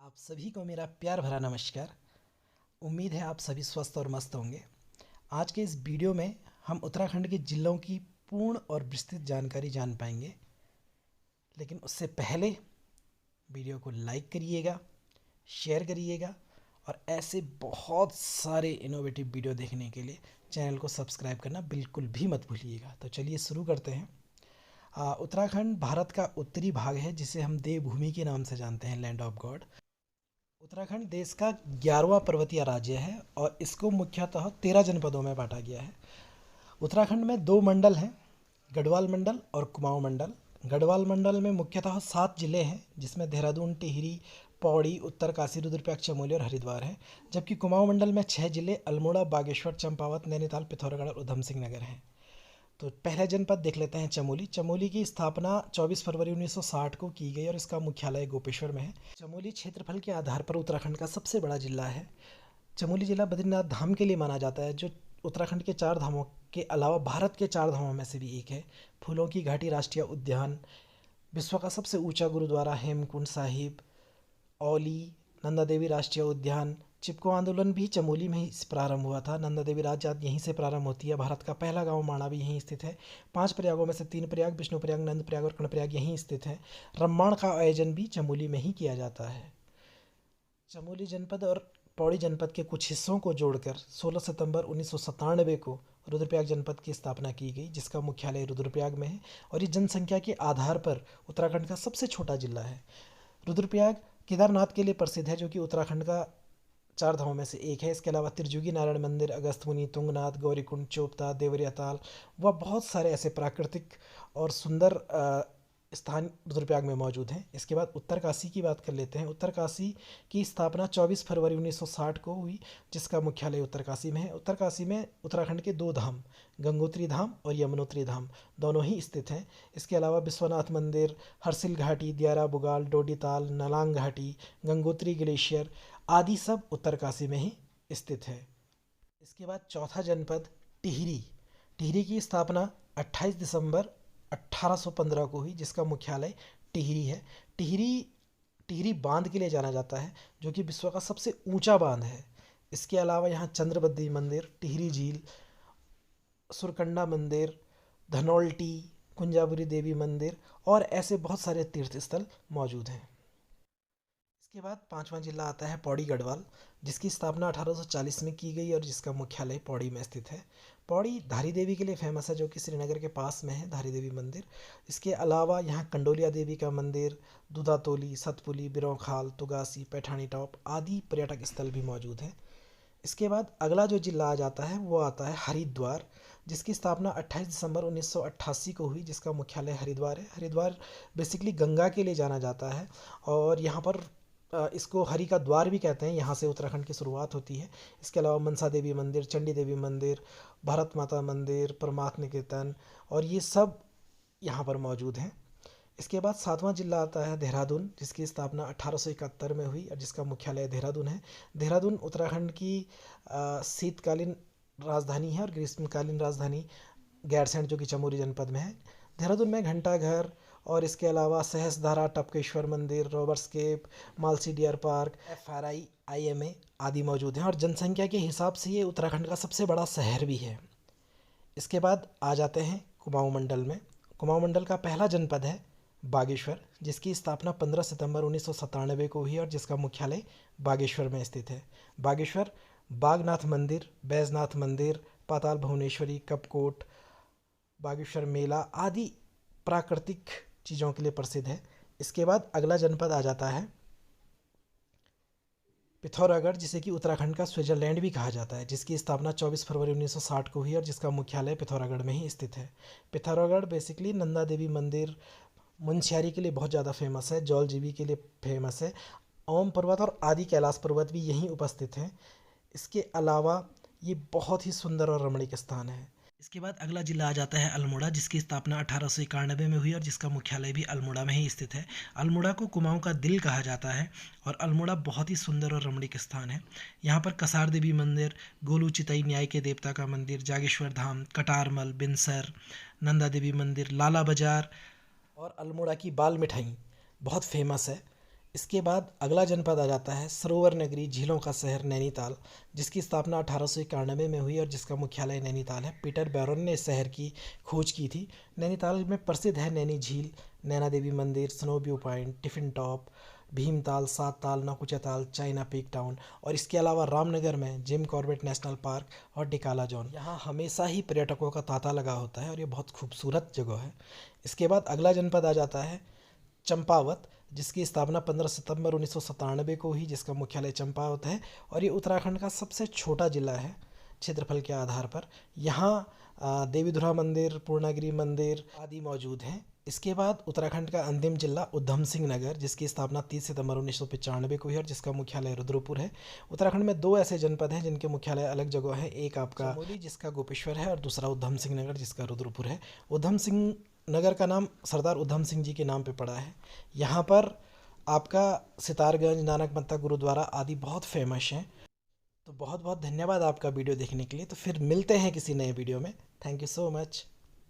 आप सभी को मेरा प्यार भरा नमस्कार। उम्मीद है आप सभी स्वस्थ और मस्त होंगे। आज के इस वीडियो में हम उत्तराखंड के जिलों की पूर्ण और विस्तृत जानकारी जान पाएंगे, लेकिन उससे पहले वीडियो को लाइक करिएगा, शेयर करिएगा और ऐसे बहुत सारे इनोवेटिव वीडियो देखने के लिए चैनल को सब्सक्राइब करना बिल्कुल भी मत भूलिएगा। तो चलिए शुरू करते हैं। उत्तराखंड भारत का उत्तरी भाग है, जिसे हम देवभूमि के नाम से जानते हैं, लैंड ऑफ गॉड। उत्तराखंड देश का 11वां पर्वतीय राज्य है और इसको मुख्यतः 13 जनपदों में बांटा गया है। उत्तराखंड में दो मंडल हैं, गढ़वाल मंडल और कुमाऊं मंडल। गढ़वाल मंडल में मुख्यतः 7 जिले हैं, जिसमें देहरादून, टिहरी, पौड़ी, उत्तरकाशी, रुद्रप्रयाग, चमोली और हरिद्वार है। जबकि कुमाऊं मंडल में 6 जिले अल्मोड़ा, बागेश्वर, चंपावत, नैनीताल, पिथौरागढ़ और उधम सिंह नगर हैं। तो पहला जनपद देख लेते हैं, चमोली। चमोली की स्थापना 24 फरवरी 1960 को की गई और इसका मुख्यालय गोपेश्वर में है। चमोली क्षेत्रफल के आधार पर उत्तराखंड का सबसे बड़ा जिला है। चमोली जिला बद्रीनाथ धाम के लिए माना जाता है, जो उत्तराखंड के 4 धामों के अलावा भारत के 4 धामों में से भी एक है। फूलों की घाटी राष्ट्रीय उद्यान, विश्व का सबसे ऊंचा गुरुद्वारा हेमकुंड साहिब, औली, नंदा देवी राष्ट्रीय उद्यान। चिपको आंदोलन भी चमोली में ही प्रारंभ हुआ था। नंदा देवी राजजात यहीं से प्रारंभ होती है। भारत का पहला गांव माणा भी यहीं स्थित है। 5 प्रयागों में से 3 प्रयाग, विष्णु प्रयाग, नंद प्रयाग और कर्णप्रयाग यहीं स्थित है। रामायण का आयोजन भी चमोली में ही किया जाता है। चमोली जनपद और पौड़ी जनपद के कुछ हिस्सों को जोड़कर 16 सितंबर 1997 को रुद्रप्रयाग जनपद की स्थापना की गई, जिसका मुख्यालय रुद्रप्रयाग में है और ये जनसंख्या के आधार पर उत्तराखंड का सबसे छोटा जिला है। रुद्रप्रयाग केदारनाथ के लिए प्रसिद्ध है, जो कि उत्तराखंड का 4 धामों में से एक है। इसके अलावा त्रिजुगी नारायण मंदिर, अगस्त्यमुनि, तुंगनाथ, गौरीकुंड, चोपता, देवरिया ताल व बहुत सारे ऐसे प्राकृतिक और सुंदर स्थान रुद्रप्रयाग में मौजूद हैं। इसके बाद उत्तरकाशी की बात कर लेते हैं। उत्तरकाशी की स्थापना 24 फरवरी 1960 को हुई, जिसका मुख्यालय उत्तरकाशी में है। उत्तरकाशी में उत्तराखंड के 2 धाम, गंगोत्री धाम और यमुनोत्री धाम, दोनों ही स्थित हैं। इसके अलावा विश्वनाथ मंदिर, हरसिल घाटी, दियारा बुगाल, डोडीताल, नलांग घाटी, गंगोत्री ग्लेशियर आदि सब उत्तरकाशी में ही स्थित है। इसके बाद चौथा जनपद टिहरी। टिहरी की स्थापना 28 दिसंबर 1815 को हुई, जिसका मुख्यालय टिहरी है। टिहरी टिहरी बांध के लिए जाना जाता है, जो कि विश्व का सबसे ऊंचा बांध है। इसके अलावा यहाँ चंद्रबद्दी मंदिर, टिहरी झील, सुरकंडा मंदिर, धनौल्टी, कुंजाबुरी देवी मंदिर और ऐसे बहुत सारे तीर्थ स्थल मौजूद हैं। इसके बाद 5वां जिला आता है पौड़ी गढ़वाल, जिसकी स्थापना 1840 में की गई और जिसका मुख्यालय पौड़ी में स्थित है। पौड़ी धारी देवी के लिए फेमस है, जो कि श्रीनगर के पास में है, धारी देवी मंदिर। इसके अलावा यहाँ कंडोलिया देवी का मंदिर, दूधातोली, सतपुली, बिरोखाल, तुगासी, पैठानी टॉप आदि पर्यटक स्थल भी मौजूद हैं। इसके बाद अगला जो जिला आ जाता है वो आता है हरिद्वार, जिसकी स्थापना 28 दिसंबर 1988 को हुई, जिसका मुख्यालय हरिद्वार है। हरिद्वार बेसिकली गंगा के लिए जाना जाता है और यहाँ पर इसको हरि का द्वार भी कहते हैं। यहाँ से उत्तराखंड की शुरुआत होती है। इसके अलावा मनसा देवी मंदिर, चंडी देवी मंदिर, भारत माता मंदिर, परमार्थ निकेतन और ये सब यहाँ पर मौजूद हैं। इसके बाद 7वां जिला आता है देहरादून, जिसकी स्थापना 1871 में हुई और जिसका मुख्यालय देहरादून है। देहरादून उत्तराखंड की शीतकालीन राजधानी है और ग्रीष्मकालीन राजधानी गैरसैंण, जो कि चमोली जनपद में है। देहरादून में घंटा घर और इसके अलावा सहस्त्रधारा, टपकेश्वर मंदिर, Robbers Cave, Malsi deer park, FRI, IMA आदि मौजूद हैं और जनसंख्या के हिसाब से ये उत्तराखंड का सबसे बड़ा शहर भी है। इसके बाद आ जाते हैं कुमाऊं मंडल में। कुमाऊं मंडल का पहला जनपद है बागेश्वर, जिसकी स्थापना 15 सितंबर 1997 को हुई और जिसका मुख्यालय बागेश्वर में स्थित है। बागेश्वर बागनाथ मंदिर, बैजनाथ मंदिर, पाताल भुवनेश्वरी, कपकोट, बागेश्वर मेला आदि प्राकृतिक चीज़ों के लिए प्रसिद्ध है। इसके बाद अगला जनपद आ जाता है पिथौरागढ़, जिसे कि उत्तराखंड का स्विट्जरलैंड भी कहा जाता है, जिसकी स्थापना 24 फरवरी 1960 को हुई और जिसका मुख्यालय पिथौरागढ़ में ही स्थित है। पिथौरागढ़ बेसिकली नंदा देवी मंदिर, मुंशियारी के लिए बहुत ज़्यादा फेमस है, जौल जीबी के लिए फेमस है, ओम पर्वत और आदि कैलाश पर्वत भी यहीं उपस्थित हैं। इसके अलावा ये बहुत ही सुंदर और रमणीक स्थान है। इसके बाद अगला जिला आ जाता है अल्मोड़ा, जिसकी स्थापना 1891 में हुई और जिसका मुख्यालय भी अल्मोड़ा में ही स्थित है। अल्मोड़ा को कुमाऊं का दिल कहा जाता है और अल्मोड़ा बहुत ही सुंदर और रमणीक स्थान है। यहाँ पर कसार देवी मंदिर, गोलू चितई न्याय के देवता का मंदिर, जागेश्वर धाम, कटारमल, बिनसर, नंदा देवी मंदिर, लाला बाजार और अल्मोड़ा की बाल मिठाई बहुत फेमस है। इसके बाद अगला जनपद आ जाता है सरोवर नगरी झीलों का शहर नैनीताल, जिसकी स्थापना 1891 में हुई और जिसका मुख्यालय नैनीताल है। पीटर बैरोन ने इस शहर की खोज की थी। नैनीताल में प्रसिद्ध है नैनी झील, नैना देवी मंदिर, snow view point, tiffin top, Bhimtal, सात ताल, नौकुचिया ताल, चाइना पीक टाउन और इसके अलावा रामनगर में जिम कॉर्बेट नेशनल पार्क और डिकाला जोन। यहाँ हमेशा ही पर्यटकों का तांता लगा होता है और ये बहुत खूबसूरत जगह है। इसके बाद अगला जनपद आ जाता है चंपावत, जिसकी स्थापना 15 सितंबर 1997 को हुई, जिसका मुख्यालय चंपावत है और ये उत्तराखंड का सबसे छोटा जिला है क्षेत्रफल के आधार पर। यहाँ देवीधुरा मंदिर, पूर्णागिरि मंदिर आदि मौजूद हैं। इसके बाद उत्तराखंड का अंतिम जिला उधम सिंह नगर, जिसकी स्थापना 30 सितंबर 1995 को हुई और जिसका मुख्यालय रुद्रपुर है। उत्तराखंड में दो ऐसे जनपद हैं जिनके मुख्यालय अलग जगह है, एक आपका चमोली जिसका गोपेश्वर है और दूसरा उधम सिंह नगर जिसका रुद्रपुर है। उधम सिंह नगर का नाम सरदार उधम सिंह जी के नाम पे पड़ा है। यहाँ पर आपका सितारगंज, नानक मत्ता गुरुद्वारा आदि बहुत फेमस हैं। तो बहुत बहुत धन्यवाद आपका वीडियो देखने के लिए। तो फिर मिलते हैं किसी नए वीडियो में। Thank you so much.